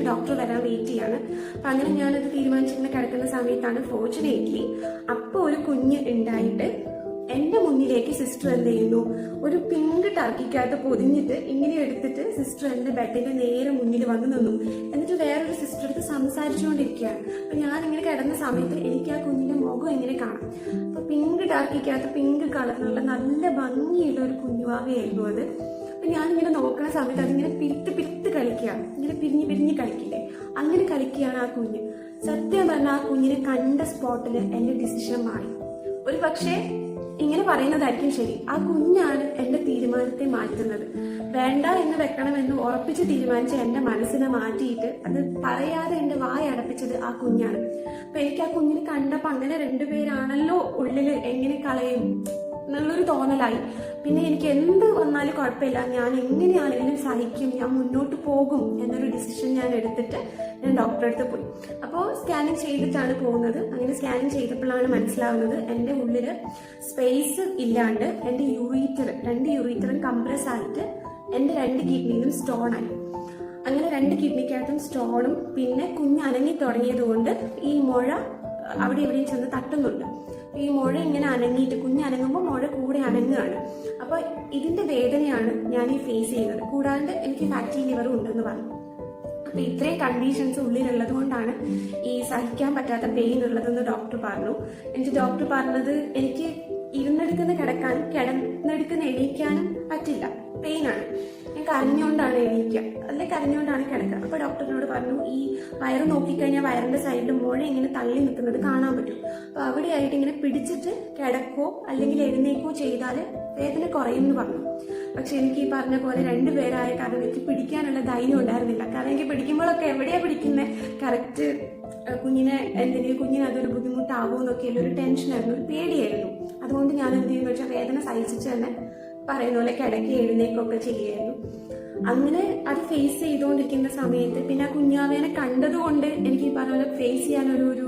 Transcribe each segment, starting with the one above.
Doctor വരാൻ wait ചെയ്യാണ്. അപ്പം അങ്ങനെ ഞാനത് തീരുമാനിച്ചിങ്ങനെ കിടക്കുന്ന സമയത്താണ് ഫോർച്യുനേറ്റ്ലി അപ്പോൾ ഒരു കുഞ്ഞ് ഉണ്ടായിട്ട് എൻ്റെ മുന്നിലേക്ക് സിസ്റ്റർ എന്ത് ചെയ്യുന്നു, ഒരു പിങ്ക് ടർക്കിക്കകത്ത് പൊതിഞ്ഞിട്ട് ഇങ്ങനെ എടുത്തിട്ട് സിസ്റ്റർ എൻ്റെ ബെഡിന്റെ നേരെ മുന്നിൽ വന്ന് നിന്നു. എന്നിട്ട് വേറൊരു സിസ്റ്റർ അടുത്ത് സംസാരിച്ചുകൊണ്ടിരിക്കുകയാണ്. അപ്പൊ ഞാനിങ്ങനെ കിടന്ന സമയത്ത് എനിക്ക് ആ കുഞ്ഞിന്റെ മുഖം ഇങ്ങനെ കാണാം. അപ്പൊ പിങ്ക് ടർക്കിക്കകത്ത് പിങ്ക് കളറിലുള്ള നല്ല ഭംഗിയുള്ള ഒരു കുഞ്ഞുവാവയായിരുന്നു അത്. അപ്പൊ ഞാനിങ്ങനെ നോക്കുന്ന സമയത്ത് അതിങ്ങനെ പിരുത്ത് കളിക്കുകയാണ്, ഇങ്ങനെ പിരിഞ്ഞ് കളിക്കില്ലേ, അങ്ങനെ കളിക്കുകയാണ് ആ കുഞ്ഞ്. സത്യം പറഞ്ഞാൽ ആ കുഞ്ഞിനെ കണ്ട സ്പോട്ടിൽ എൻ്റെ ഡിസിഷൻ മാറി. ഒരു പക്ഷേ ഇങ്ങനെ പറയുന്നതായിരിക്കും ശരി, ആ കുഞ്ഞാണ് എന്റെ തീരുമാനത്തെ മാറ്റുന്നത്. വേണ്ട എന്ന് വെക്കണമെന്ന് ഉറപ്പിച്ച് തീരുമാനിച്ച് എന്റെ മനസ്സിനെ മാറ്റിയിട്ട് അത് പറയാതെ എന്റെ വായ അടപ്പിച്ചത് ആ കുഞ്ഞാണ്. അപ്പൊ എനിക്ക് ആ കുഞ്ഞിനെ കണ്ടപ്പോ അങ്ങനെ രണ്ടുപേരാണല്ലോ ഉള്ളില്, എങ്ങനെ കളയും എന്നുള്ളൊരു തോന്നലായി. പിന്നെ എനിക്ക് എന്ത് വന്നാലും കുഴപ്പമില്ല, ഞാൻ എങ്ങനെയാണെങ്കിലും സഹിക്കും, ഞാൻ മുന്നോട്ട് പോകും എന്നൊരു ഡിസിഷൻ ഞാൻ എടുത്തിട്ട് ഞാൻ ഡോക്ടറെ അടുത്ത് പോയി. അപ്പോൾ സ്കാനിങ് ചെയ്തിട്ടാണ് പോകുന്നത്. അങ്ങനെ സ്കാനിങ് ചെയ്തപ്പോഴാണ് മനസ്സിലാവുന്നത് എൻ്റെ ഉള്ളിൽ സ്പേസ് ഇല്ലാണ്ട് എൻ്റെ രണ്ട് യൂറീറ്ററും കംപ്രസ് ആയിട്ട് എൻ്റെ 2 കിഡ്നിയിലും സ്റ്റോണായി. അങ്ങനെ 2 കിഡ്നിക്കകത്തും സ്റ്റോണും പിന്നെ കുഞ്ഞ് അനങ്ങി തുടങ്ങിയത് കൊണ്ട് ഈ മുഴ അവിടെ എവിടെയും ചെന്ന് തട്ടുന്നുണ്ട്. ഈ മുഴ ഇങ്ങനെ അനങ്ങിയിട്ട് കുഞ്ഞ് അനങ്ങുമ്പോൾ മുഴ കൂടെ അനങ്ങുകയാണ്. അപ്പൊ ഇതിന്റെ വേദനയാണ് ഞാൻ ഈ ഫേസ് ചെയ്യുന്നത്. കൂടാണ്ട് എനിക്ക് ഫാറ്റി ലിവറും ഉണ്ടെന്ന് പറഞ്ഞു. അപ്പൊ ഇത്രയും കണ്ടീഷൻസ് ഉള്ളിലുള്ളത് കൊണ്ടാണ് ഈ സഹിക്കാൻ പറ്റാത്ത പെയിൻ ഉള്ളതെന്ന് ഡോക്ടർ പറഞ്ഞു. എനിക്ക് ഡോക്ടർ പറഞ്ഞത് എനിക്ക് ഇരുന്നെടുക്കുന്ന കിടക്കാനും കിടന്നെടുക്കുന്ന എണീക്കാനും പറ്റില്ല, പെയിനാണ്. ഞാൻ കരഞ്ഞുകൊണ്ടാണ് എണീക്കുക, അല്ലെങ്കിൽ കരഞ്ഞുകൊണ്ടാണ് കിടക്കുക. അപ്പൊ ഡോക്ടറിനോട് പറഞ്ഞു ഈ വയറ് നോക്കിക്കഴിഞ്ഞാൽ വയറിന്റെ സൈഡിൽ മുഴ ഇങ്ങനെ തള്ളി നിൽക്കുന്നത് കാണാൻ പറ്റും. അപ്പൊ അവിടെയായിട്ട് ഇങ്ങനെ പിടിച്ചിട്ട് കിടക്കോ അല്ലെങ്കിൽ എഴുന്നേക്കോ ചെയ്താൽ വേദന കുറയുമെന്ന് പറഞ്ഞു. പക്ഷെ എനിക്ക് ഈ പറഞ്ഞ പോലെ 2 പേരായ കാരണം എനിക്ക് പിടിക്കാനുള്ള ധൈര്യം ഉണ്ടായിരുന്നില്ല. കാരണം എനിക്ക് പിടിക്കുമ്പോഴൊക്കെ എവിടെയാ പിടിക്കുന്നത്, കറക്റ്റ് കുഞ്ഞിന് അതൊരു ബുദ്ധിമുട്ടാകുമോ എന്നൊക്കെയുള്ള ഒരു ടെൻഷനായിരുന്നു, ഒരു പേടിയായിരുന്നു. അതുകൊണ്ട് ഞാൻ എന്ത് ചെയ്യുന്നു വെച്ചാൽ വേദന സഹിച്ചിട്ട് തന്നെ പറയുന്ന പോലെ കിടക്കി എഴുന്നേക്കൊക്കെ ചെയ്യുമായിരുന്നു. അങ്ങനെ അത് ഫേസ് ചെയ്തുകൊണ്ടിരിക്കുന്ന സമയത്ത് പിന്നെ ആ കുഞ്ഞാവേനെ കണ്ടതുകൊണ്ട് എനിക്ക് ഈ പറഞ്ഞ പോലെ ഫേസ് ചെയ്യാനൊരു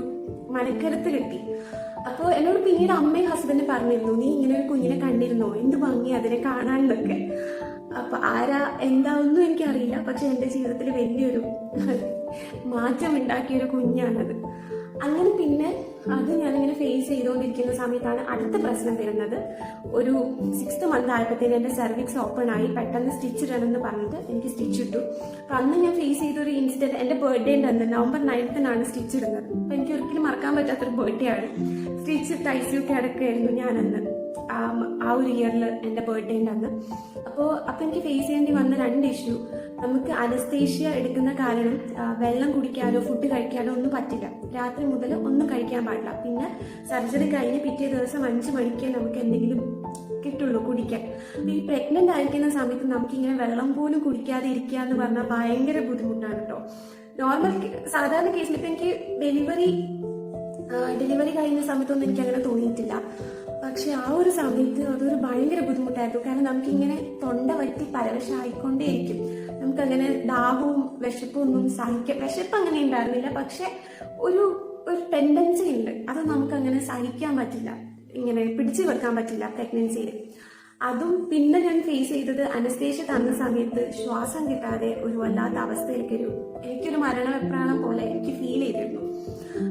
മനക്കരുത്ത് കിട്ടി. അപ്പോൾ എന്നോട് പിന്നീട് അമ്മയും ഹസ്ബൻഡ് പറഞ്ഞിരുന്നു, നീ ഇങ്ങനെ ഒരു കുഞ്ഞിനെ കണ്ടിരുന്നോ, എന്ത് ഭംഗി അതിനെ കാണാനൊക്കെ. അപ്പൊ ആരാ എന്താവൊന്നും എനിക്കറിയില്ല, പക്ഷെ എൻ്റെ ജീവിതത്തിൽ വലിയൊരു മാറ്റം ഉണ്ടാക്കിയൊരു കുഞ്ഞാണത്. അങ്ങനെ പിന്നെ അത് ഞാനിങ്ങനെ ഫേസ് ചെയ്തുകൊണ്ടിരിക്കുന്ന സമയത്താണ് അടുത്ത പ്രശ്നം വരുന്നത്. ഒരു 6th മന്ത് ആയപ്പോഴത്തേന് എൻ്റെ സെർവിക്സ് ഓപ്പൺ ആയി, പെട്ടെന്ന് സ്റ്റിച്ച് ഇടണമെന്ന് പറഞ്ഞിട്ട് എനിക്ക് സ്റ്റിച്ച് ഇട്ടു. അപ്പൊ അന്ന് ഞാൻ ഫേസ് ചെയ്തൊരു ഇൻസിഡന്റ്, എൻ്റെ ബർത്ത്ഡേൻ്റെ അന്ന് November 9th സ്റ്റിച്ച് ഇടുന്നത്. അപ്പൊ എനിക്ക് ഒരിക്കലും മറക്കാൻ പറ്റാത്തൊരു ബർത്ത്ഡേ ആണ്. സ്റ്റിച്ച് ഇട്ട് ICU കിടക്കുകയായിരുന്നു ഞാനന്ന്, ആ ഒരു ഇയറിൽ എൻ്റെ ബർത്ത്ഡേൻ്റെ അന്ന്. അപ്പോൾ എനിക്ക് ഫേസ് ചെയ്യേണ്ടി വന്ന 2 ഇഷ്യൂ. നമുക്ക് അനസ്തേഷ്യ എടുക്കുന്ന കാരണം വെള്ളം കുടിക്കാനോ ഫുഡ് കഴിക്കാനോ ഒന്നും പറ്റില്ല, രാത്രി മുതൽ ഒന്നും കഴിക്കാൻ പാടില്ല. പിന്നെ സർജറി കഴിഞ്ഞ് പിറ്റേ ദിവസം 5 മണിക്ക് നമുക്ക് എന്തെങ്കിലും കിട്ടുള്ളൂ കുടിക്കാൻ. അപ്പൊ ഈ പ്രഗ്നന്റ് ആയിരിക്കുന്ന സമയത്ത് നമുക്കിങ്ങനെ വെള്ളം പോലും കുടിക്കാതെ ഇരിക്കുക എന്ന് പറഞ്ഞാൽ ഭയങ്കര ബുദ്ധിമുട്ടാണ് കേട്ടോ. സാധാരണ കേസിൽ ഇപ്പൊ എനിക്ക് ഡെലിവറി കഴിഞ്ഞ സമയത്തൊന്നും എനിക്ക് അങ്ങനെ തോന്നിയിട്ടില്ല. പക്ഷെ ആ ഒരു സമയത്ത് അതൊരു ഭയങ്കര ബുദ്ധിമുട്ടായിരുന്നു. കാരണം നമുക്കിങ്ങനെ തൊണ്ട വറ്റി പരവശമായിക്കൊണ്ടേയിരിക്കും. നമുക്കങ്ങനെ ദാഹവും വിശപ്പും ഒന്നും വിശപ്പ് അങ്ങനെ ഉണ്ടായിരുന്നില്ല, പക്ഷെ ഒരു ടെൻഡൻസി ഉണ്ട്, അത് നമുക്കങ്ങനെ സഹിക്കാൻ പറ്റില്ല, ഇങ്ങനെ പിടിച്ചു വെക്കാൻ പറ്റില്ല പ്രഗ്നൻസിയിൽ. അതും പിന്നെ ഞാൻ ഫേസ് ചെയ്തത് അനസ്തേഷ്യ തന്ന സമയത്ത് ശ്വാസം കിട്ടാതെ ഒരു വല്ലാത്ത അവസ്ഥയിലേക്കൊരു എനിക്കൊരു മരണവെപ്രാളം പോലെ എനിക്ക് ഫീൽ ചെയ്തിരുന്നു.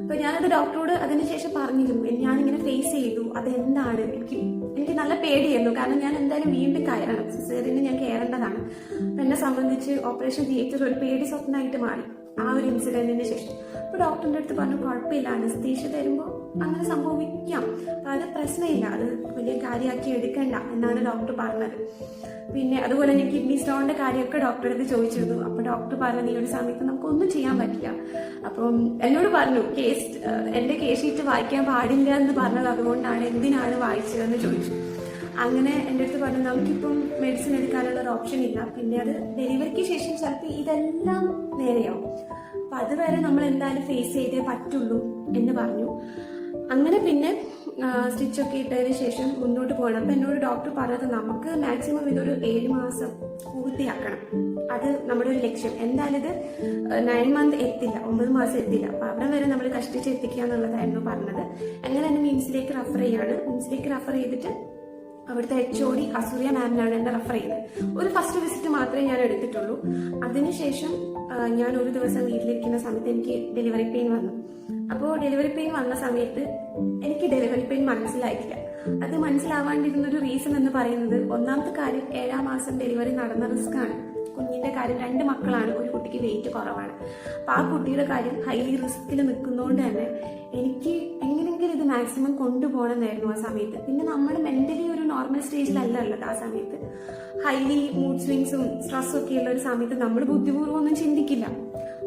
അപ്പൊ ഞാനത് ഡോക്ടറോട് അതിനുശേഷം പറഞ്ഞിരുന്നു, ഞാനിങ്ങനെ ഫേസ് ചെയ്തു, അതെന്താണ്, എനിക്ക് നല്ല പേടിയായിരുന്നു. കാരണം ഞാൻ എന്തായാലും വീണ്ടും കയറണം, സിസേറിയന് ഞാൻ കയറേണ്ടതാണ്. അപ്പൊ എന്നെ സംബന്ധിച്ച് ഓപ്പറേഷൻ തിയേറ്റർ ഒരു പേടി സ്വപ്നമായിട്ട് മാറി ആ ഒരു ഇൻസിഡന്റിന് ശേഷം. അപ്പൊ ഡോക്ടറിന്റെ അടുത്ത് പറഞ്ഞു, കുഴപ്പമില്ല, അനസ്തേഷ്യ തരുമ്പോൾ അങ്ങനെ സംഭവിക്കാം, അപ്പൊ അത് പ്രശ്നമില്ല, അത് വലിയ കാര്യമാക്കി എടുക്കണ്ട എന്നാണ് ഡോക്ടർ പറഞ്ഞത്. പിന്നെ അതുപോലെ ഞാൻ കിഡ്നി സ്റ്റോണിന്റെ കാര്യമൊക്കെ ഡോക്ടറെ അടുത്ത് ചോദിച്ചിരുന്നു. അപ്പൊ ഡോക്ടർ പറഞ്ഞു, ഈ ഒരു സമയത്ത് നമുക്കൊന്നും ചെയ്യാൻ പറ്റില്ല. അപ്പം എന്നോട് പറഞ്ഞു, എന്റെ കേസ് ഷീറ്റ് വായിക്കാൻ പാടില്ല എന്ന് പറഞ്ഞത് അതുകൊണ്ടാണ്, എന്തിനാണ് വായിച്ചതെന്ന് ചോദിച്ചു. അങ്ങനെ എൻ്റെ അടുത്ത് പറഞ്ഞു, നമുക്കിപ്പം മെഡിസിൻ എടുക്കാനുള്ള ഒരു ഓപ്ഷൻ ഇല്ല, പിന്നെ അത് ഡെലിവറിക്ക് ശേഷം ചിലപ്പോൾ ഇതെല്ലാം നേരെയാവും, അപ്പൊ അതുവരെ നമ്മൾ എന്തായാലും ഫേസ് ചെയ്തേ പറ്റുള്ളൂ എന്ന് പറഞ്ഞു. അങ്ങനെ പിന്നെ സ്റ്റിച്ചൊക്കെ ഇട്ടതിന് ശേഷം മുന്നോട്ട് പോകണം. അപ്പൊ എന്നോട് ഡോക്ടർ പറഞ്ഞത്, നമുക്ക് മാക്സിമം ഇതൊരു 7 മാസം പൂർത്തിയാക്കണം, അത് നമ്മുടെ ഒരു ലക്ഷ്യം. എന്തായാലും ഇത് 9 മന്ത് എത്തില്ല, 9 മാസം എത്തില്ല, അപ്പൊ അവിടെ വരെ നമ്മൾ കഷ്ടിച്ച് എത്തിക്കുക എന്നുള്ളതായിരുന്നു പറഞ്ഞത്. അങ്ങനെ തന്നെ മിംസിലേക്ക് റെഫർ ചെയ്യാണ്. മിംസിലേക്ക് റെഫർ ചെയ്തിട്ട് അവിടുത്തെ HOD അസൂയ മാമിനാണ് എന്നെ റെഫർ ചെയ്തത്. ഒരു ഫസ്റ്റ് വിസിറ്റ് മാത്രമേ ഞാൻ എടുത്തിട്ടുള്ളൂ. അതിനുശേഷം ഞാൻ ഒരു ദിവസം വീട്ടിലിരിക്കുന്ന സമയത്ത് എനിക്ക് ഡെലിവറി പെയിൻ വന്നു. അപ്പോൾ ഡെലിവറി പെയിൻ വന്ന സമയത്ത് എനിക്ക് ഡെലിവറി പെയിൻ മനസ്സിലായിട്ടില്ല. അത് മനസ്സിലാവാണ്ടിരുന്നൊരു റീസൺ എന്ന് പറയുന്നത്, ഒന്നാമത്തെ കാര്യം 7ാം മാസം ഡെലിവറി നടന്ന റിസ്ക് ആണ്. കുഞ്ഞിന്റെ കാര്യം, 2 മക്കളാണ്, ഒരു കുട്ടിക്ക് വെയിറ്റ് കുറവാണ്. അപ്പൊ ആ കുട്ടിയുടെ കാര്യം ഹൈലി റിസ്കിൽ നിൽക്കുന്നതുകൊണ്ട് തന്നെ എനിക്ക് എങ്ങനെയെങ്കിലും ഇത് മാക്സിമം കൊണ്ടുപോകണമെന്നായിരുന്നു ആ സമയത്ത്. പിന്നെ നമ്മൾ മെന്റലി ഒരു നോർമൽ സ്റ്റേജിലല്ല ഉള്ളത് ആ സമയത്ത്. ഹൈലി മൂഡ് സ്വിങ്സും സ്ട്രെസ്സും ഒക്കെ ഉള്ള ഒരു സമയത്ത് നമ്മൾ ബുദ്ധിപൂർവ്വം ഒന്നും ചിന്തിക്കില്ല.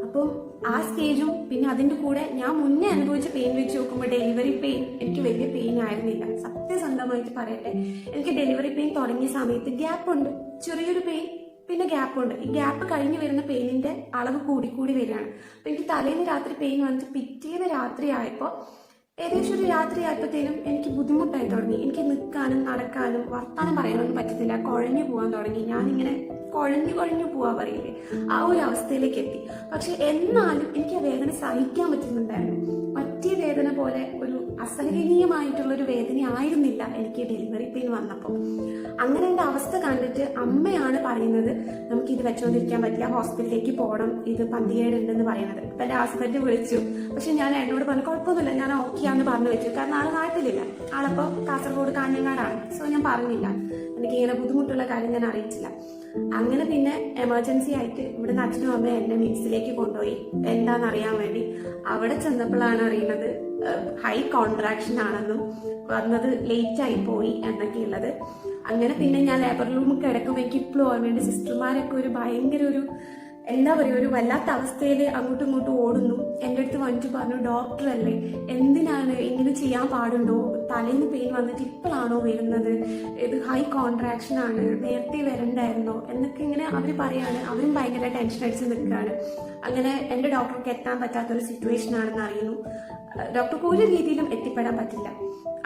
അപ്പം ആ സ്റ്റേജും പിന്നെ അതിന്റെ കൂടെ ഞാൻ മുന്നേ അനുഭവിച്ച പെയിൻ വെച്ച് നോക്കുമ്പോൾ ഡെലിവറി പെയിൻ എനിക്ക് വലിയ പെയിൻ ആയിരുന്നില്ല. സത്യസന്ധമായിട്ട് പറയട്ടെ, എനിക്ക് ഡെലിവറി പെയിൻ തുടങ്ങിയ സമയത്ത് ഗ്യാപ്പ് ഉണ്ട്, ചെറിയൊരു പെയിൻ, പിന്നെ ഗ്യാപ്പ് ഉണ്ട്. ഈ ഗ്യാപ്പ് കഴിഞ്ഞ് വരുന്ന പെയിനിന്റെ അളവ് കൂടി വരികയാണ്. അപ്പൊ എനിക്ക് തലേന്ന് രാത്രി പെയിൻ വന്നിട്ട് പിറ്റേന്ന് രാത്രി ആയപ്പോൾ ഏകദേശം ഒരു രാത്രി ആയപ്പോഴത്തേനും എനിക്ക് ബുദ്ധിമുട്ടായി തുടങ്ങി. എനിക്ക് നിൽക്കാനും നടക്കാനും വർത്താനം പറയാനൊന്നും പറ്റത്തില്ല. കുഴഞ്ഞു പോകാൻ തുടങ്ങി. ഞാനിങ്ങനെ കുഴഞ്ഞു പോവാ പറയില്ലേ, ആ ഒരു അവസ്ഥയിലേക്ക് എത്തി. പക്ഷെ എന്നാലും എനിക്ക് ആ വേദന സഹിക്കാൻ പറ്റുന്നുണ്ടായിരുന്നു. മറ്റേ വേദന പോലെ ഒരു അസഹനീയമായിട്ടുള്ളൊരു വേദന ആയിരുന്നില്ല എനിക്ക് ഡെലിവറി പെയിൻ വന്നപ്പോൾ. അങ്ങനെ എൻ്റെ അവസ്ഥ കണ്ടിട്ട് അമ്മയാണ് പറയുന്നത്, നമുക്ക് ഇത് വെച്ചുകൊണ്ടിരിക്കാൻ പറ്റില്ല, ഹോസ്പിറ്റലിലേക്ക് പോകണം, ഇത് പന്തികേടുണ്ടെന്ന് പറയുന്നത്. ഇപ്പം എൻ്റെ ഹസ്ബൻഡ് വിളിച്ചു. പക്ഷെ ഞാൻ എന്നോട് പറഞ്ഞു കുഴപ്പമൊന്നുമില്ല, ഞാൻ ഓക്കെയാന്ന് പറഞ്ഞു വെച്ചു. കാരണം ആൾ നാട്ടിലില്ല, ആളപ്പോൾ കാസർഗോഡ് കാഞ്ഞങ്ങാടാണ്. സോ ഞാൻ പറഞ്ഞില്ല, എനിക്ക് ഇങ്ങനെ ബുദ്ധിമുട്ടുള്ള കാര്യം ഞാൻ അറിയിച്ചില്ല. അങ്ങനെ പിന്നെ എമർജൻസി ആയിട്ട് ഇവിടുന്ന് അച്ഛനും അമ്മയും എന്നെ മിക്സിലേക്ക് കൊണ്ടുപോയി എന്താണെന്നറിയാൻ വേണ്ടി. അവിടെ ചെന്നപ്പോഴാണ് അറിയുന്നത് ഹൈ കോൺട്രാക്ഷൻ ആണെന്നും വന്നത് ലേറ്റ് ആയി പോയി എന്നൊക്കെയുള്ളത്. അങ്ങനെ പിന്നെ ഞാൻ ലേബർ റൂമിൽ കിടക്കുമ്പോൾ എനിക്ക് ഇപ്പോഴും ഓർമ്മയുണ്ട്, സിസ്റ്റർമാരൊക്കെ ഒരു ഭയങ്കര ഒരു എന്താ പറയുക, ഒരു വല്ലാത്ത അവസ്ഥയിൽ അങ്ങോട്ടും ഇങ്ങോട്ടും ഓടുന്നു. എൻ്റെ അടുത്ത് വന്നിട്ട് പറഞ്ഞു, ഡോക്ടറല്ലേ, എന്തിനാണ് ഇങ്ങനെ ചെയ്യാൻ പാടുണ്ടോ, തലേന്ന് പെയിൻ വന്നിട്ട് ഇപ്പോഴാണോ വരുന്നത്, ഇത് ഹൈ കോൺട്രാക്ഷൻ ആണ്, നേരത്തെ വരണ്ടായിരുന്നോ എന്നൊക്കെ ഇങ്ങനെ അവർ പറയാണ്. അവരും ഭയങ്കര ടെൻഷൻ അടിച്ച് നിൽക്കുകയാണ്. അങ്ങനെ എൻ്റെ ഡോക്ടർക്ക് എത്താൻ പറ്റാത്തൊരു സിറ്റുവേഷൻ ആണെന്ന് അറിയുന്നു. ഡോക്ടർക്ക് ഒരു രീതിയിലും എത്തിപ്പെടാൻ പറ്റില്ല.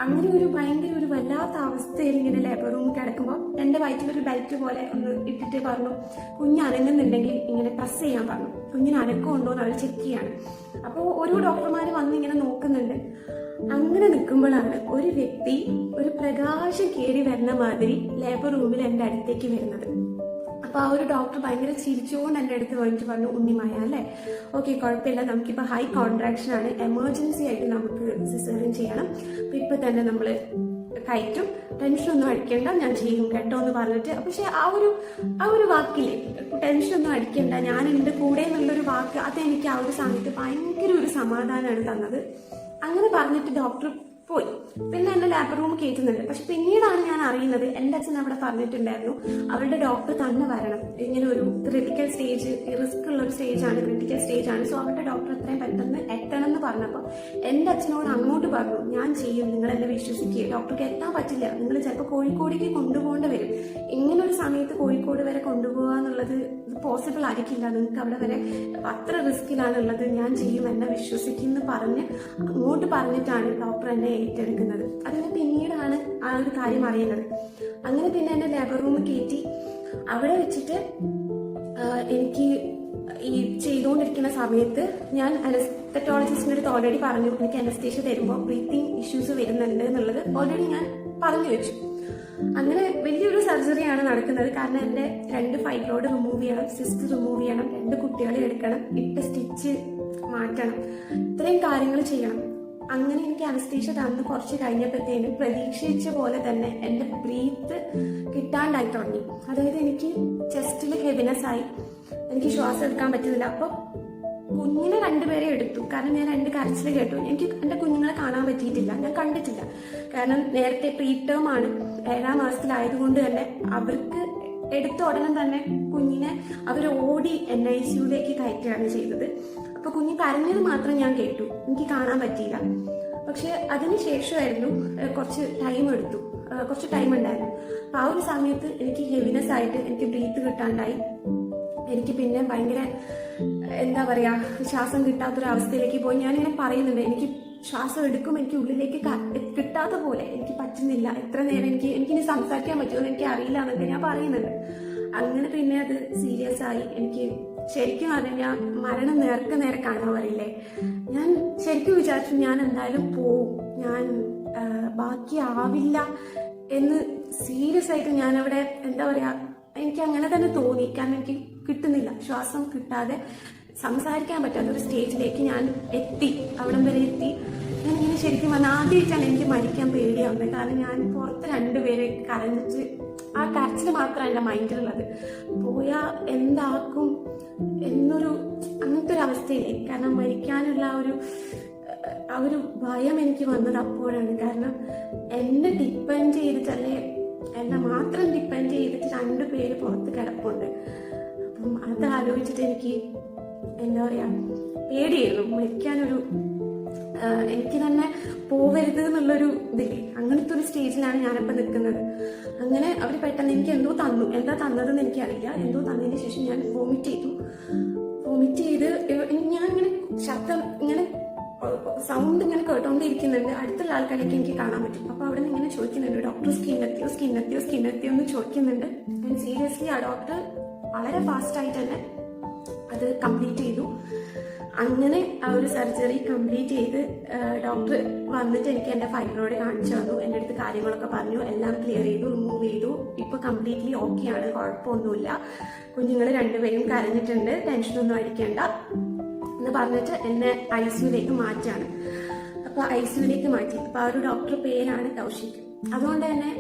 അങ്ങനെ ഒരു ഭയങ്കര ഒരു വല്ലാത്ത അവസ്ഥയിൽ ഇങ്ങനെ ലേബർ റൂമിൽ കിടക്കുമ്പോൾ എൻ്റെ വയറ്റിലൊരു ബെൽറ്റ് പോലെ ഒന്ന് ഇട്ടിട്ട് പറഞ്ഞു, കുഞ്ഞ് അനങ്ങുന്നുണ്ടെങ്കിൽ ഇങ്ങനെ പ്രസ് ചെയ്യാൻ പറഞ്ഞു. കുഞ്ഞിന് അനക്കമുണ്ടോ എന്ന് അവർ ചെക്ക് ചെയ്യാണ്. അപ്പോൾ ഓരോ ഡോക്ടർമാർ വന്ന് ഇങ്ങനെ നോക്കുന്നുണ്ട്. അങ്ങനെ നിൽക്കുമ്പോഴാണ് ഒരു വ്യക്തി ഒരു പ്രകാശം കയറി വരുന്ന മാതിരി ലേബർ റൂമിൽ എൻ്റെ അടുത്തേക്ക് വരുന്നത്. അപ്പൊ ആ ഒരു ഡോക്ടർ ഭയങ്കര ചിരിച്ചുകൊണ്ട് എൻ്റെ അടുത്ത് വന്നിട്ട് പറഞ്ഞു, ഉണ്ണിമായ അല്ലേ, ഓക്കെ കുഴപ്പമില്ല, നമുക്കിപ്പോൾ ഹൈ കോൺട്രാക്ഷൻ ആണ്, എമർജൻസി ആയിട്ട് നമുക്ക് സിസേറിയൻ ചെയ്യണം, അപ്പൊ ഇപ്പൊ തന്നെ നമ്മൾ കയറ്റും, ടെൻഷനൊന്നും അടിക്കണ്ട, ഞാൻ ചെയ്യും കേട്ടോ എന്ന് പറഞ്ഞിട്ട്. പക്ഷെ ആ ഒരു വാക്കില്ലേ, ടെൻഷനൊന്നും അടിക്കണ്ട, ഞാൻ എൻ്റെ കൂടെ എന്നുള്ളൊരു വാക്ക്, അതെനിക്ക് ആ ഒരു സമയത്ത് ഭയങ്കര ഒരു സമാധാനമാണ് തന്നത്. അങ്ങനെ പറഞ്ഞിട്ട് ഡോക്ടർ പോയി. പിന്നെ എന്നെ ലേബർ റൂം കയറ്റുന്നുണ്ട്. പക്ഷെ പിന്നീടാണ് ഞാൻ അറിയുന്നത്, എൻ്റെ അച്ഛൻ അവിടെ പറഞ്ഞിട്ടുണ്ടായിരുന്നു, അവരുടെ ഡോക്ടർ തന്നെ വരണം, ഇങ്ങനെ ഒരു ക്രിട്ടിക്കൽ സ്റ്റേജ്, റിസ്ക് ഉള്ള ഒരു സ്റ്റേജാണ്, ക്രിട്ടിക്കൽ സ്റ്റേജ് ആണ്, സോ അവരുടെ ഡോക്ടർ എത്രയും പെട്ടെന്ന് എത്തണം എന്ന് പറഞ്ഞപ്പോൾ എൻ്റെ അച്ഛനോട് അങ്ങോട്ട് പറഞ്ഞു, ഞാൻ ചെയ്യും, നിങ്ങൾ എന്നെ വിശ്വസിക്കുക, ഡോക്ടർക്ക് എത്താൻ പറ്റില്ല, നിങ്ങൾ ചിലപ്പോൾ കോഴിക്കോടേക്ക് കൊണ്ടുപോകേണ്ടി വരും, ഇങ്ങനെ ഒരു സമയത്ത് കോഴിക്കോട് വരെ കൊണ്ടുപോകുക എന്നുള്ളത് പോസിബിൾ ആയിരിക്കില്ല, നിങ്ങൾക്ക് അവിടെ വരെ അത്ര റിസ്കിലാണുള്ളത്, ഞാൻ ചെയ്യും, എന്നെ വിശ്വസിക്കുമെന്ന് പറഞ്ഞ് അങ്ങോട്ട് പറഞ്ഞിട്ടാണ് ഡോക്ടർ എന്നെ ഏറ്റെടുക്കുന്നത്. അതിന് പിന്നീടാണ് ആ ഒരു കാര്യം അറിയുന്നത്. അങ്ങനെ പിന്നെ എന്നെ ലേബർ റൂമിൽ കയറ്റി. അവിടെ വെച്ചിട്ട് എനിക്ക് ഈ ചെയ്തുകൊണ്ടിരിക്കുന്ന സമയത്ത് ഞാൻ അനസ്തെറ്റോളജിസ്റ്റിൻ്റെ അടുത്ത് ഓൾറെഡി പറഞ്ഞു, എനിക്ക് അനസ്തേഷ്യ തരുമ്പോൾ ബ്രീത്തിങ് ഇഷ്യൂസ് വരുന്നുണ്ട് എന്നുള്ളത് ഓൾറെഡി ഞാൻ പറഞ്ഞു വെച്ചു. അങ്ങനെ വലിയൊരു സർജറിയാണ് നടക്കുന്നത്. കാരണം എൻ്റെ 2 ഫൈബ്രോയിഡ് റിമൂവ് ചെയ്യണം, സിസ്റ്റ് റിമൂവ് ചെയ്യണം, 2 കുട്ടികളെ എടുക്കണം, ഇട്ട സ്റ്റിച്ച് മാറ്റണം, ഇത്രയും കാര്യങ്ങൾ ചെയ്യണം. അങ്ങനെ എനിക്ക് അനസ്തേഷ്യ തന്ന് കുറച്ച് കഴിഞ്ഞപ്പോഴത്തേനും പ്രതീക്ഷിച്ച പോലെ തന്നെ എൻ്റെ ബ്രീത്ത് കിട്ടാണ്ടായി തുടങ്ങി. അതായത് എനിക്ക് ചെസ്റ്റിൽ ഹെവിനെസ് ആയി, എനിക്ക് ശ്വാസം എടുക്കാൻ പറ്റുന്നില്ല. അപ്പോൾ കുഞ്ഞിനെ 2 പേരെ എടുത്തു. കാരണം ഞാൻ 2 കരച്ചിൽ കേട്ടു. എനിക്ക് എൻ്റെ കുഞ്ഞുങ്ങളെ കാണാൻ പറ്റിയിട്ടില്ല, ഞാൻ കണ്ടിട്ടില്ല. കാരണം നേരത്തെ പ്രീടേം ആണ്, 7ാം മാസത്തിലായതുകൊണ്ട് തന്നെ അവർക്ക് എടുത്ത ഉടനെ തന്നെ കുഞ്ഞിനെ അവർ ഓടി NICUലേക്ക് കയറ്റുകയാണ് ചെയ്തത്. അപ്പൊ കുഞ്ഞ് കരഞ്ഞത് മാത്രം ഞാൻ കേട്ടു, എനിക്ക് കാണാൻ പറ്റിയില്ല. പക്ഷെ അതിനുശേഷമായിരുന്നു കുറച്ച് ടൈം ഉണ്ടായിരുന്നു. അപ്പൊ ആ ഒരു സമയത്ത് എനിക്ക് ഹെവിനെസ് ആയിട്ട് എനിക്ക് ബ്രീത്ത് കിട്ടാണ്ടായി. എനിക്ക് പിന്നെ ഭയങ്കര എന്താ പറയാ, ശ്വാസം കിട്ടാത്തൊരവസ്ഥയിലേക്ക് പോയി. ഞാനിങ്ങനെ പറയുന്നുണ്ട്, എനിക്ക് ശ്വാസം എടുക്കും, എനിക്ക് ഉള്ളിലേക്ക് കിട്ടാത്ത പോലെ, എനിക്ക് പറ്റുന്നില്ല, എത്ര നേരം എനിക്കിനി സംസാരിക്കാൻ പറ്റുമെന്ന് എനിക്ക് അറിയില്ല എന്നൊക്കെ ഞാൻ പറയുന്നുണ്ട്. അങ്ങനെ പിന്നെ അത് സീരിയസ് ആയി. എനിക്ക് ശരിക്കും പറഞ്ഞാൽ മരണം നേരെ കാണാൻ പറയില്ലേ, ഞാൻ ശരിക്കും വിചാരിച്ചു ഞാൻ എന്തായാലും പോവും, ഞാൻ ബാക്കിയാവില്ല എന്ന് സീരിയസ് ആയിട്ട് ഞാനവിടെ എന്താ പറയാ, എനിക്ക് അങ്ങനെ തന്നെ തോന്നി. കാരണം എനിക്ക് കിട്ടുന്നില്ല, ശ്വാസം കിട്ടാതെ സംസാരിക്കാൻ പറ്റാത്തൊരു സ്റ്റേജിലേക്ക് ഞാൻ എത്തി, അവിടം വരെ എത്തി. ഞാനിങ്ങനെ ശരിക്കും പറഞ്ഞാൽ ആദ്യമായിട്ടാണ് എനിക്ക് മരിക്കാൻ പേടിയാവുന്നത്. കാരണം ഞാൻ പുറത്ത് രണ്ടുപേരെ കരഞ്ഞിട്ട്, ആ കരച്ചിൽ മാത്രമാണ് എൻ്റെ മൈൻഡിലുള്ളത്. പോയാൽ എന്താക്കും എന്നൊരു അങ്ങനത്തെ ഒരു അവസ്ഥയില്ലേ. കാരണം മരിക്കാനുള്ള ആ ഒരു ഭയം എനിക്ക് വന്നത് അപ്പോഴാണ്. കാരണം എന്നെ ഡിപ്പെൻഡ് ചെയ്തിട്ടല്ലേ, എന്നെ മാത്രം ഡിപ്പെൻഡ് ചെയ്തിട്ട് രണ്ടുപേര് പുറത്ത് കിടപ്പുണ്ട്. അപ്പം അത് ആലോചിച്ചിട്ട് എനിക്ക് എന്താ പറയാ, പേടിയായിരുന്നു. മരിക്കാനൊരു എനിക്ക് തന്നെ പോവരുത് എന്നുള്ളൊരു ഇതില്ലേ, അങ്ങനത്തെ ഒരു സ്റ്റേജിലാണ് ഞാനിപ്പോൾ നിൽക്കുന്നത്. അങ്ങനെ അവർ പെട്ടെന്ന് എനിക്ക് എന്തോ തന്നു, എന്താ തന്നതെന്ന് എനിക്കറിയില്ല. എന്തോ തന്നതിന് ശേഷം ഞാൻ വോമിറ്റ് ചെയ്തു. വോമിറ്റ് ചെയ്ത് ഞാൻ ഇങ്ങനെ ശബ്ദം ഇങ്ങനെ സൗണ്ട് ഇങ്ങനെ കേട്ടോണ്ടിരിക്കുന്നുണ്ട്. അടുത്തുള്ള ആൾക്കാരൊക്കെ എനിക്ക് കാണാൻ പറ്റും. അപ്പൊ അവിടെ നിന്ന് ഇങ്ങനെ ചോദിക്കുന്നുണ്ട്, ഡോക്ടർ സ്കിന്നെത്തിയോ എന്ന് ചോദിക്കുന്നുണ്ട്. ആൻഡ് സീരിയസ്ലി ആ ഡോക്ടർ വളരെ ഫാസ്റ്റ് ആയിട്ട് തന്നെ അത് കംപ്ലീറ്റ് ചെയ്തു. അങ്ങനെ ആ ഒരു സർജറി കംപ്ലീറ്റ് ചെയ്ത് ഡോക്ടർ വന്നിട്ട് എനിക്ക് എൻ്റെ ഫൈബ്രോയിഡ് കാണിച്ചു തന്നു. എൻ്റെ അടുത്ത് കാര്യങ്ങളൊക്കെ പറഞ്ഞു, എല്ലാം ക്ലിയർ ചെയ്തു, റിമൂവ് ചെയ്തു. ഇപ്പൊ കംപ്ലീറ്റ്ലി ഓക്കെയാണ്, കുഴപ്പമൊന്നുമില്ല. കുഞ്ഞുങ്ങൾ രണ്ടുപേരും കരഞ്ഞിട്ടുണ്ട്, ടെൻഷനൊന്നും അടിക്കേണ്ട എന്ന് പറഞ്ഞിട്ട് എന്നെ ICUലേക്ക് മാറ്റാണ്. അപ്പൊ ICUലേക്ക് മാറ്റി. അപ്പൊ ആ ഒരു ഡോക്ടർ പേരാണ് കൗശിക്. അതുകൊണ്ട് തന്നെ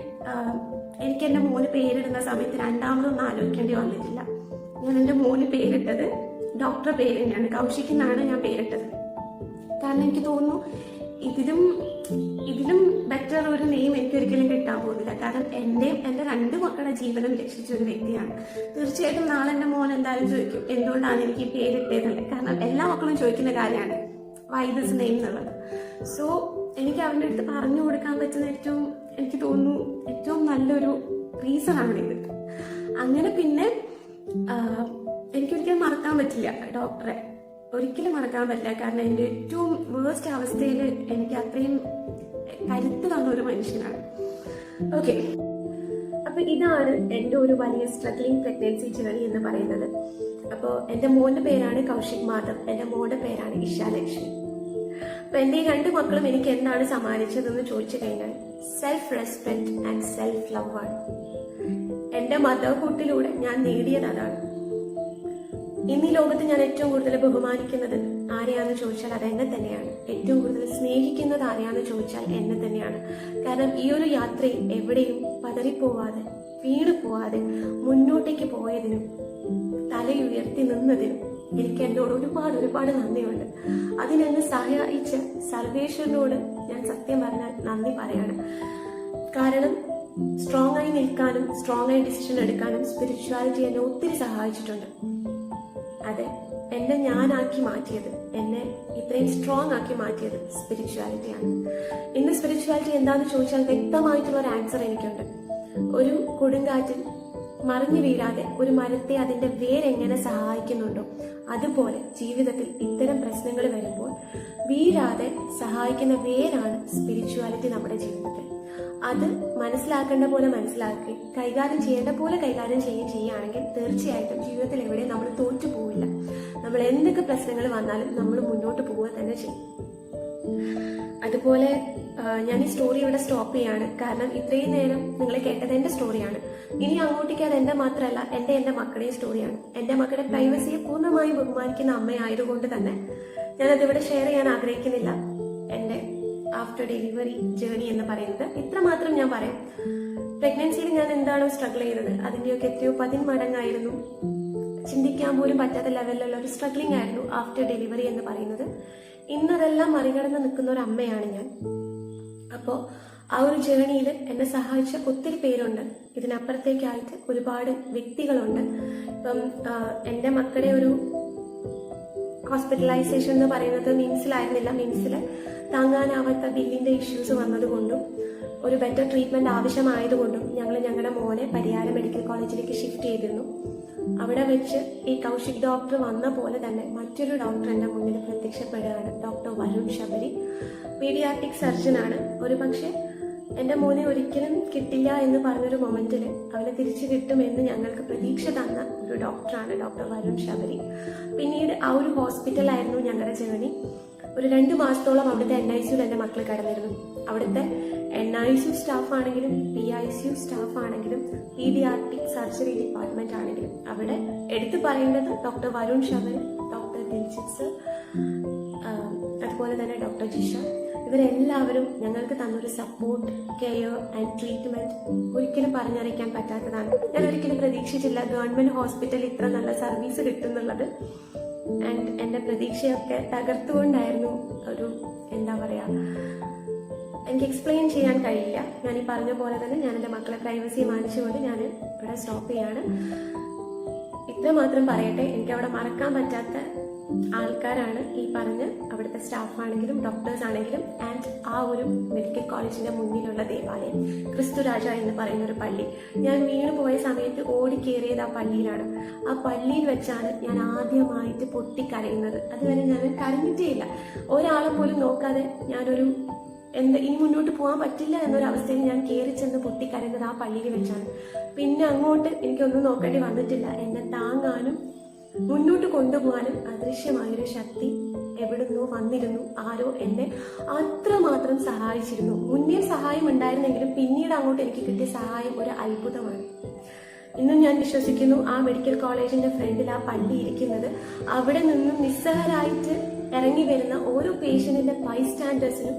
എനിക്ക് എൻ്റെ മോന് പേരിടുന്ന സമയത്ത് രണ്ടാമതൊന്നും ആലോചിക്കേണ്ടി വന്നിട്ടില്ല. ഞാൻ എൻ്റെ മോന് പേരിട്ടത് ഡോക്ടർ പേര് തന്നെയാണ്, കൗശിക് എന്നാണ് ഞാൻ പേരിട്ടത്. കാരണം എനിക്ക് തോന്നുന്നു ഇതിലും ബെറ്റർ ഒരു നെയിം എനിക്ക് ഒരിക്കലും കിട്ടാൻ പോകുന്നില്ല. കാരണം എൻ്റെ രണ്ട് മക്കളുടെ ജീവനം രക്ഷിച്ച ഒരു വ്യക്തിയാണ്. തീർച്ചയായിട്ടും നാളെ എൻ്റെ മോൻ എന്തായാലും ചോദിക്കും എന്തുകൊണ്ടാണ് എനിക്ക് ഈ പേരിട്ടേന്നുള്ളത്. കാരണം എല്ലാ മക്കളും ചോദിക്കുന്ന കാര്യമാണ് വൈ ദിസ് നെയിം എന്നുള്ളത്. സോ എനിക്ക് അവൻ്റെ അടുത്ത് പറഞ്ഞു കൊടുക്കാൻ പറ്റുന്ന എനിക്ക് തോന്നുന്നു ഏറ്റവും നല്ലൊരു റീസൺ ആണിത്. അങ്ങനെ പിന്നെ എനിക്കൊരിക്കലും മറക്കാൻ പറ്റില്ല ഡോക്ടറെ, ഒരിക്കലും മറക്കാൻ പറ്റില്ല. കാരണം എൻ്റെ ഏറ്റവും വേഴ്സ്റ്റ് അവസ്ഥയിൽ എനിക്ക് അത്രയും കരുത്ത് തന്ന ഒരു മനുഷ്യനാണ്. ഓക്കെ, അപ്പൊ ഇതാണ് എൻ്റെ ഒരു വലിയ സ്ട്രഗ്ലിംഗ് പ്രഗ്നൻസി ജേർണി എന്ന് പറയുന്നത്. അപ്പോൾ എൻ്റെ മോന്റെ പേരാണ് കൗശിക് മാധവ്, എൻ്റെ മോന്റെ പേരാണ് ഇഷാലക്ഷ്മി. അപ്പൊ എൻ്റെ ഈ രണ്ട് മക്കളും എനിക്ക് എന്താണ് സമ്മാനിച്ചതെന്ന് ചോദിച്ചു കഴിഞ്ഞാൽ self respect and self love ആണ്. എൻ്റെ മദർഹുഡിലൂടെ ഞാൻ നേടിയത് അതാണ്. ഇന്ന് ഈ ലോകത്ത് ഞാൻ ഏറ്റവും കൂടുതൽ ബഹുമാനിക്കുന്നത് ആരെയാണെന്ന് ചോദിച്ചാൽ അത് എന്നെ തന്നെയാണ്. ഏറ്റവും കൂടുതൽ സ്നേഹിക്കുന്നത് ആരെയാണെന്ന് ചോദിച്ചാൽ എന്നെ തന്നെയാണ്. കാരണം ഈ ഒരു യാത്രയിൽ എവിടെയും പതറിപ്പോവാതെ, വീണ് പോവാതെ മുന്നോട്ടേക്ക് പോയതിനും തലയുയർത്തി നിന്നതിനും എനിക്ക് എന്നോട് ഒരുപാട് നന്ദിയുണ്ട്. അതിനെന്നെ സഹായിച്ച സർവേശ്വരനോട് ഞാൻ സത്യം പറഞ്ഞാൽ നന്ദി പറയാണ്. കാരണം സ്ട്രോങ് ആയി നിൽക്കാനും സ്ട്രോങ് ആയി ഡിസിഷൻ എടുക്കാനും സ്പിരിച്വാലിറ്റി എന്നെ ഒത്തിരി സഹായിച്ചിട്ടുണ്ട്. അതെ, എന്നെ ഞാനാക്കി മാറ്റിയത്, എന്നെ ഇത്രയും സ്ട്രോങ് ആക്കി മാറ്റിയത് സ്പിരിച്വാലിറ്റിയാണ്. ഇന്ന് സ്പിരിച്വാലിറ്റി എന്താണെന്ന് ചോദിച്ചാൽ വ്യക്തമായിട്ടുള്ള ഒരു ആൻസർ എനിക്കുണ്ട്. ഒരു കൊടുങ്കാറ്റിൽ മറിഞ്ഞു വീഴാതെ ഒരു മരത്തെ അതിന്റെ വേരെങ്ങനെ സഹായിക്കുന്നുണ്ടോ അതുപോലെ ജീവിതത്തിൽ ഇത്തരം പ്രശ്നങ്ങൾ വരുമ്പോൾ വീഴാതെ സഹായിക്കുന്ന വേരാണ് സ്പിരിച്വാലിറ്റി നമ്മുടെ ജീവിതത്തിൽ. അത് മനസ്സിലാക്കേണ്ട പോലെ മനസ്സിലാക്കി കൈകാര്യം ചെയ്യേണ്ട പോലെ കൈകാര്യം ചെയ്യുകയാണെങ്കിൽ തീർച്ചയായിട്ടും ജീവിതത്തിൽ എവിടെയും നമ്മൾ തോറ്റു പോവില്ല. നമ്മൾ എന്തൊക്കെ പ്രശ്നങ്ങൾ വന്നാലും നമ്മൾ മുന്നോട്ട് പോവുക തന്നെ ചെയ്യും. അതുപോലെ ഞാൻ ഈ സ്റ്റോറി ഇവിടെ സ്റ്റോപ്പ് ചെയ്യാണ്. കാരണം ഇത്രയും നേരം നിങ്ങൾ കേട്ടത് എന്റെ സ്റ്റോറിയാണ്. ഇനി അങ്ങോട്ടേക്ക് അത് എന്റെ മാത്രമല്ല, എന്റെ മക്കളുടെയും സ്റ്റോറിയാണ്. എന്റെ മക്കളുടെ പ്രൈവസിയെ പൂർണ്ണമായി ബഹുമാനിക്കുന്ന അമ്മയായതുകൊണ്ട് തന്നെ ഞാൻ അതിവിടെ ഷെയർ ചെയ്യാൻ ആഗ്രഹിക്കുന്നില്ല. എന്റെ ആഫ്റ്റർ ഡെലിവറി ജേർണി എന്ന് പറയുന്നത് ഇത്രമാത്രം ഞാൻ പറയാം. പ്രഗ്നൻസിയിൽ ഞാൻ എന്താണോ സ്ട്രഗിൾ ചെയ്തത് അതിന്റെയൊക്കെ എത്രയോ 10 മടങ്ങായിരുന്നു. ചിന്തിക്കാൻ പോലും പറ്റാത്ത ലെവലിലുള്ള ഒരു സ്ട്രഗ്ലിംഗ് ആയിരുന്നു ആഫ്റ്റർ ഡെലിവറി എന്ന് പറയുന്നത്. ഇന്നതെല്ലാം മറികടന്ന് നിൽക്കുന്ന ഒരു അമ്മയാണ് ഞാൻ. അപ്പോൾ ആ ഒരു ജേർണിയിൽ എന്നെ സഹായിച്ച ഒത്തിരി പേരുണ്ട്. ഇതിനപ്പുറത്തേക്കായിട്ട് ഒരുപാട് വ്യക്തികളുണ്ട്. ഇപ്പം എൻ്റെ മക്കളുടെ ഒരു ഹോസ്പിറ്റലൈസേഷൻ എന്ന് പറയുന്നത് മിംസിലായിരുന്നില്ല. മിംസിൽ താങ്ങാനാവാത്ത ബില്ലിന്റെ ഇഷ്യൂസ് വന്നതുകൊണ്ടും ഒരു ബെറ്റർ ട്രീറ്റ്മെന്റ് ആവശ്യമായതുകൊണ്ടും ഞങ്ങൾ ഞങ്ങളുടെ മോനെ പരിയാരം മെഡിക്കൽ കോളേജിലേക്ക് ഷിഫ്റ്റ് ചെയ്തിരുന്നു. അവിടെ വെച്ച് ഈ കൗശിക് ഡോക്ടർ വന്ന പോലെ തന്നെ മറ്റൊരു ഡോക്ടർ എൻ്റെ മുന്നിൽ പ്രത്യക്ഷപ്പെടുകയാണ്. ഡോക്ടർ വരുൺ ശബരി, പീഡിയാട്രിക് സർജനാണ്. ഒരു പക്ഷെ എൻ്റെ മോനെ ഒരിക്കലും കിട്ടില്ല എന്ന് പറഞ്ഞൊരു മൊമെന്റിൽ അവനെ തിരിച്ചു കിട്ടുമെന്ന് ഞങ്ങൾക്ക് പ്രതീക്ഷ തന്ന ഒരു ഡോക്ടറാണ് ഡോക്ടർ വരുൺ ശബരി. പിന്നീട് ആ ഒരു ഹോസ്പിറ്റലായിരുന്നു ഞങ്ങളുടെ ജേർണി. ഒരു 2 മാസത്തോളം അവിടുത്തെ NICU എൻ്റെ മക്കൾ കിടന്നിരുന്നു. അവിടുത്തെ NICU സ്റ്റാഫ് ആണെങ്കിലും PICU സ്റ്റാഫ് ആണെങ്കിലും പീഡിയാട്രിക് സർജറി ഡിപ്പാർട്ട്മെന്റ് ആണെങ്കിലും അവിടെ എടുത്തു പറയേണ്ടത് doctor Varun Shavan, doctor Diljith sir, അതുപോലെ തന്നെ ഡോക്ടർ ജിഷ, ഇവരെല്ലാവരും ഞങ്ങൾക്ക് തന്നൊരു സപ്പോർട്ട്, കെയർ ആൻഡ് ട്രീറ്റ്മെന്റ് ഒരിക്കലും പറഞ്ഞറിയിക്കാൻ പറ്റാത്തതാണ്. ഞാൻ ഒരിക്കലും പ്രതീക്ഷിച്ചില്ല ഗവൺമെന്റ് ഹോസ്പിറ്റലിൽ ഇത്ര നല്ല സർവീസ് കിട്ടുന്നുള്ളത്. ആൻഡ് എൻ്റെ പ്രതീക്ഷയൊക്കെ തകർത്തുകൊണ്ടായിരുന്നു ഒരു എന്താ പറയാ, എനിക്ക് എക്സ്പ്ലെയിൻ ചെയ്യാൻ കഴിയില്ല. ഞാൻ ഈ പറഞ്ഞ പോലെ തന്നെ ഞാൻ എൻ്റെ മക്കളെ പ്രൈവസി മാനിച്ചുകൊണ്ട് ഞാൻ ഇവിടെ സ്റ്റോപ്പ് ചെയ്യാണ്. ഇത്ര മാത്രം പറയട്ടെ, എനിക്ക് അവിടെ മറക്കാൻ പറ്റാത്ത ആൾക്കാരാണ് ഈ പറഞ്ഞ് അവിടുത്തെ സ്റ്റാഫ് ആണെങ്കിലും ഡോക്ടേഴ്സ് ആണെങ്കിലും ആൻഡ് ആ ഒരു മെഡിക്കൽ കോളേജിന്റെ മുന്നിലുള്ള ദേവാലയം ക്രിസ്തുരാജ എന്ന് പറയുന്ന ഒരു പള്ളി. ഞാൻ വീണ് പോയ സമയത്ത് ഓടിക്കേറിയത് ആ പള്ളിയിലാണ്. ആ പള്ളിയിൽ വെച്ചാണ് ഞാൻ ആദ്യമായിട്ട് പൊട്ടിക്കരയുന്നത്. അതുവരെ ഞാൻ കരഞ്ഞിട്ടേ ഇല്ല. ഒരാളെ പോലും നോക്കാതെ ഞാനൊരു ഇനി മുന്നോട്ട് പോകാൻ പറ്റില്ല എന്നൊരവസ്ഥയിൽ ഞാൻ കയറി ചെന്ന് പൊട്ടിക്കരയുന്നത് ആ പള്ളിയിൽ വെച്ചാണ്. പിന്നെ അങ്ങോട്ട് എനിക്കൊന്നും നോക്കേണ്ടി വന്നിട്ടില്ല. എന്നെ താങ്ങാനും മുന്നോട്ട് കൊണ്ടുപോകാനും അദൃശ്യമായൊരു ശക്തി എവിടുന്നോ വന്നിരുന്നു. ആരോ എന്നെ അത്രമാത്രം സഹായിച്ചിരുന്നു. മുന്നേ സഹായം ഉണ്ടായിരുന്നെങ്കിലും പിന്നീട് അങ്ങോട്ട് എനിക്ക് കിട്ടിയ സഹായം ഒരു അത്ഭുതമാണ്. ഇന്നും ഞാൻ വിശ്വസിക്കുന്നു ആ മെഡിക്കൽ കോളേജിന്റെ ഫ്രണ്ടിൽ ആ പള്ളി ഇരിക്കുന്നത് അവിടെ നിന്നും നിസ്സഹരായിട്ട് ഇറങ്ങി വരുന്ന ഓരോ പേഷ്യന്റിന്റെ ബൈസ്റ്റാൻഡേഴ്സിനും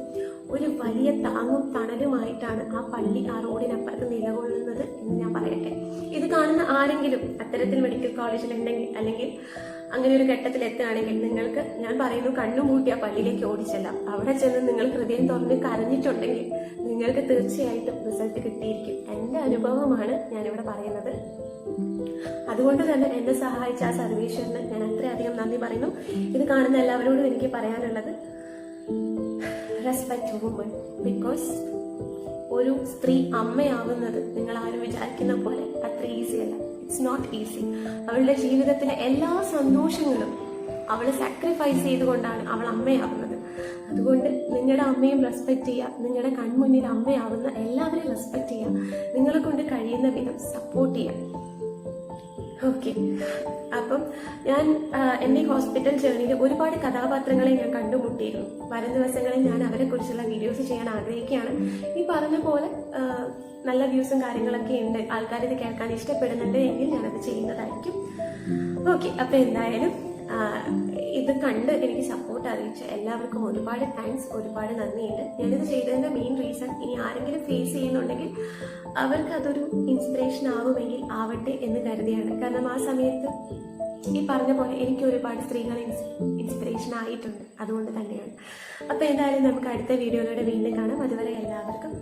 ഒരു വലിയ താങ്ങും തണലുമായിട്ടാണ് ആ പള്ളി ആ റോഡിനപ്പുറത്ത് നിലകൊള്ളുന്നത് എന്ന് ഞാൻ പറയട്ടെ. ഇത് കാണുന്ന ആരെങ്കിലും അത്തരത്തിൽ മെഡിക്കൽ കോളേജിൽ ഉണ്ടെങ്കിൽ അല്ലെങ്കിൽ അങ്ങനെ ഒരു ഘട്ടത്തിൽ എത്തുകയാണെങ്കിൽ നിങ്ങൾക്ക് ഞാൻ പറയുന്നു, കണ്ണുമൂട്ടി ആ പള്ളിയിലേക്ക് ഓടിച്ചെല്ലാം. അവിടെ ചെന്ന് നിങ്ങൾ ഹൃദയം തുറന്ന് കരഞ്ഞിട്ടുണ്ടെങ്കിൽ നിങ്ങൾക്ക് തീർച്ചയായിട്ടും റിസൾട്ട് കിട്ടിയിരിക്കും. എൻ്റെ അനുഭവമാണ് ഞാനിവിടെ പറയുന്നത്. അതുകൊണ്ട് തന്നെ എന്നെ സഹായിച്ച ആ സർവീശ്വരന് ഞാൻ അത്രയധികം നന്ദി പറയുന്നു. ഇത് കാണുന്ന എല്ലാവരോടും എനിക്ക് പറയാനുള്ളത്, റെസ്പെക്ട് വുമൺ. ബിക്കോസ് ഒരു സ്ത്രീ അമ്മയാവുന്നത് നിങ്ങൾ ആരും വിചാരിക്കുന്ന പോലെ അത്ര ഈസി അല്ല. It's not easy. അവളുടെ ജീവിതത്തിലെ എല്ലാ സന്തോഷങ്ങളും അവൾ സാക്രിഫൈസ് ചെയ്തുകൊണ്ടാണ് അവൾ അമ്മയാവുന്നത്. അതുകൊണ്ട് നിങ്ങളുടെ അമ്മയും റെസ്പെക്ട് ചെയ്യുക. നിങ്ങളുടെ കൺമുന്നിൽ അമ്മയാവുന്ന എല്ലാവരെയും റെസ്പെക്ട് ചെയ്യുക. നിങ്ങളെ കൊണ്ട് കഴിയുന്ന വിധം സപ്പോർട്ട് ചെയ്യുക. ഓക്കെ, അപ്പം ഞാൻ എൻ്റെ ഹോസ്പിറ്റൽ ജേർണിയിൽ ഒരുപാട് കഥാപാത്രങ്ങളെ ഞാൻ കണ്ടുമുട്ടിയിരുന്നു. വരും ദിവസങ്ങളിൽ ഞാൻ അവരെ കുറിച്ചുള്ള വീഡിയോസ് ചെയ്യാൻ ആഗ്രഹിക്കുകയാണ്. ഈ പറഞ്ഞ പോലെ നല്ല വ്യൂസും കാര്യങ്ങളൊക്കെ ഉണ്ട്, ആൾക്കാർ ഇത് കേൾക്കാൻ ഇഷ്ടപ്പെടുന്നുണ്ട് എങ്കിൽ ഞാനത് ചെയ്യുന്നതായിരിക്കും. ഓക്കെ, അപ്പം എന്തായാലും ഇത് കണ്ട് എനിക്ക് സപ്പോർട്ട് അറിയിച്ച എല്ലാവർക്കും ഒരുപാട് താങ്ക്സ്, ഒരുപാട് നന്ദിയുണ്ട്. ഞാനിത് ചെയ്തതിന്റെ മെയിൻ റീസൺ, ഇനി ആരെങ്കിലും ഫേസ് ചെയ്യുന്നുണ്ടെങ്കിൽ അവർക്ക് അതൊരു ഇൻസ്പിറേഷൻ ആവുമെങ്കിൽ ആവട്ടെ എന്ന് കരുതിയാണ്. കാരണം ആ സമയത്ത് ഈ പറഞ്ഞ പോലെ എനിക്ക് ഒരുപാട് സ്ത്രീകൾ ഇൻസ്പിറേഷൻ ആയിട്ടുണ്ട്. അതുകൊണ്ട് തന്നെയാണ്. അപ്പൊ എന്തായാലും നമുക്ക് അടുത്ത വീഡിയോയിലൂടെ വീണ്ടും കാണാം. അതുവരെ എല്ലാവർക്കും